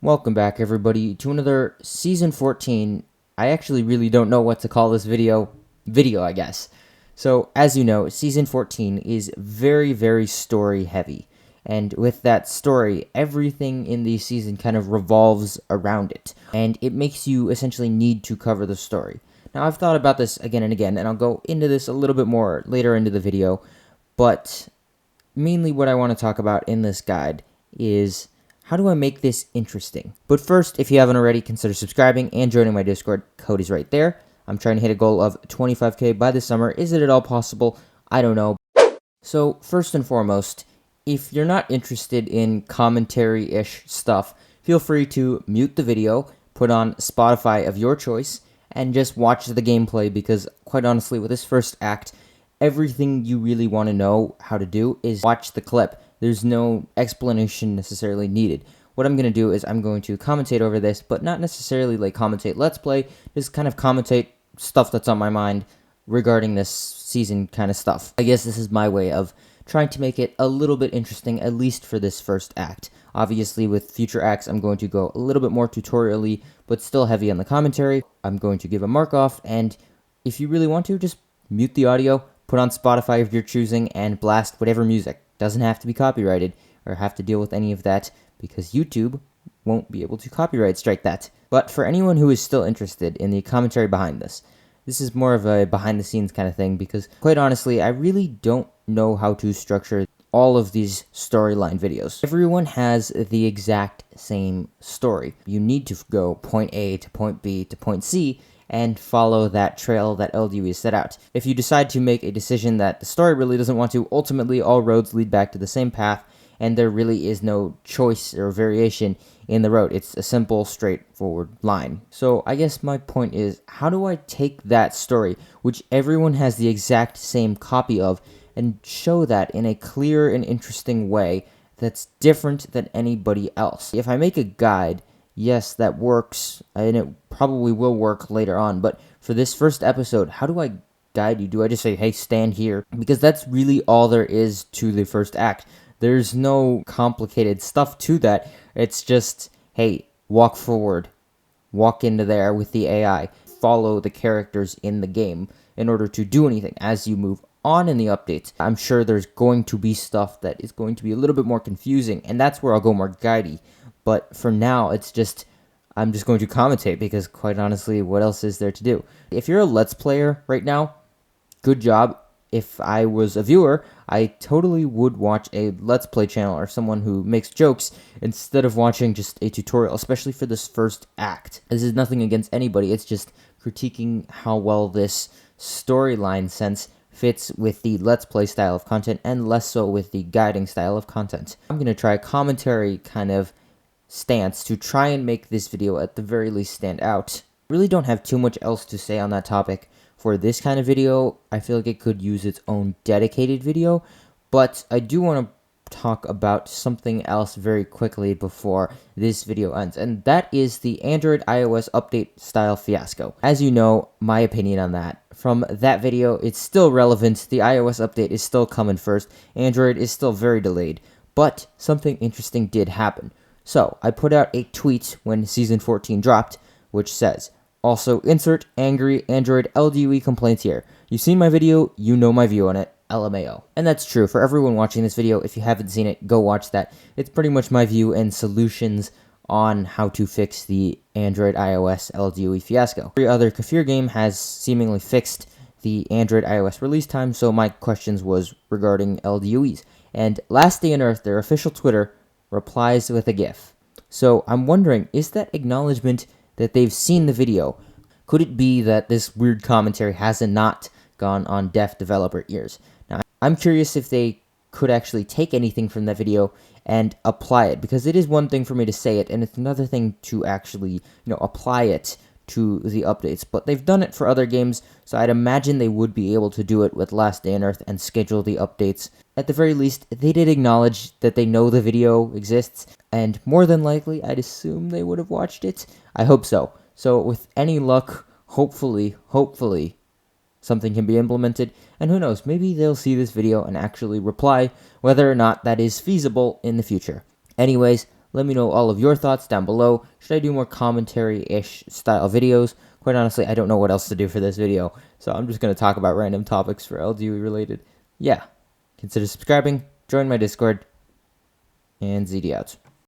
Welcome back, everybody, to another Season 14. I actually really don't know what to call this video, I guess. So, as you know, Season 14 is very, very story-heavy. And with that story, everything in the season kind of revolves around it. And it makes you essentially need to cover the story. Now, I've thought about this again and again, and I'll go into this a little bit more later into the video. But mainly what I want to talk about in this guide is how do I make this interesting? But first, if you haven't already, consider subscribing and joining my Discord. Code is right there. I'm trying to hit a goal of 25k by this summer. Is it at all possible? I don't know. So, first and foremost, if you're not interested in commentary-ish stuff, feel free to mute the video, put on Spotify of your choice, and just watch the gameplay because, quite honestly, with this first act, everything you really want to know how to do is watch the clip. There's no explanation necessarily needed. What I'm going to do is I'm going to commentate over this, but not necessarily like commentate Let's Play, just kind of commentate stuff that's on my mind regarding this season kind of stuff. I guess this is my way of trying to make it a little bit interesting, at least for this first act. Obviously, with future acts, I'm going to go a little bit more tutorially, but still heavy on the commentary. I'm going to give a mark off, and if you really want to, just mute the audio, put on Spotify of your choosing, and blast whatever music. Doesn't have to be copyrighted or have to deal with any of that because YouTube won't be able to copyright strike that. But for anyone who is still interested in the commentary behind this, this is more of a behind the scenes kind of thing because quite honestly, I really don't know how to structure all of these storyline videos. Everyone has the exact same story. You need to go point A to point B to point C and follow that trail that LDUE set out. If you decide to make a decision that the story really doesn't want to, ultimately all roads lead back to the same path, and there really is no choice or variation in the road. It's a simple, straightforward line. So I guess my point is, how do I take that story, which everyone has the exact same copy of, and show that in a clear and interesting way that's different than anybody else? If I make a guide, yes, that works, and it probably will work later on, but for this first episode, how do I guide you? Do I just say, hey, stand here? Because that's really all there is to the first act. There's no complicated stuff to that. It's just, hey, walk forward, walk into there with the AI, follow the characters in the game in order to do anything as you move on in the updates. I'm sure there's going to be stuff that is going to be a little bit more confusing, and that's where I'll go more guidey. But for now, it's just, I'm just going to commentate because quite honestly, what else is there to do? If you're a Let's Player right now, good job. If I was a viewer, I totally would watch a Let's Play channel or someone who makes jokes instead of watching just a tutorial, especially for this first act. This is nothing against anybody, it's just critiquing how well this storyline sense fits with the Let's Play style of content and less so with the guiding style of content. I'm going to try a commentary kind of stance to try and make this video at the very least stand out. Really don't have too much else to say on that topic for this kind of video. I feel like it could use its own dedicated video, but I do want to talk about something else very quickly before this video ends, and that is the Android iOS update style fiasco. As you know, my opinion on that. From that video, it's still relevant. The iOS update is still coming first. Android is still very delayed, but something interesting did happen. So, I put out a tweet when Season 14 dropped, which says, also insert angry Android LDUE complaints here. You've seen my video, you know my view on it, LMAO. And that's true. For everyone watching this video, if you haven't seen it, go watch that. It's pretty much my view and solutions on how to fix the Android iOS LDUE fiasco. Every other Kafir game has seemingly fixed the Android iOS release time, so my questions was regarding LDUEs. And Last Day on Earth, their official Twitter, replies with a GIF. So I'm wondering, is that acknowledgement that they've seen the video? Could it be that this weird commentary has not gone on deaf developer ears? Now, I'm curious if they could actually take anything from that video and apply it, because it is one thing for me to say it, and it's another thing to actually, apply it to the updates. But they've done it for other games, so I'd imagine they would be able to do it with Last Day on Earth and schedule the updates. At the very least, they did acknowledge that they know the video exists, and more than likely, I'd assume they would have watched it. I hope so. So with any luck, hopefully, something can be implemented, and who knows, maybe they'll see this video and actually reply, whether or not that is feasible in the future. Anyways, Let me know all of your thoughts down below. Should I do more commentary-ish style videos? Quite honestly, I don't know what else to do for this video, so I'm just going to talk about random topics for LDUE related. Yeah, consider subscribing, join my Discord, and ZD out.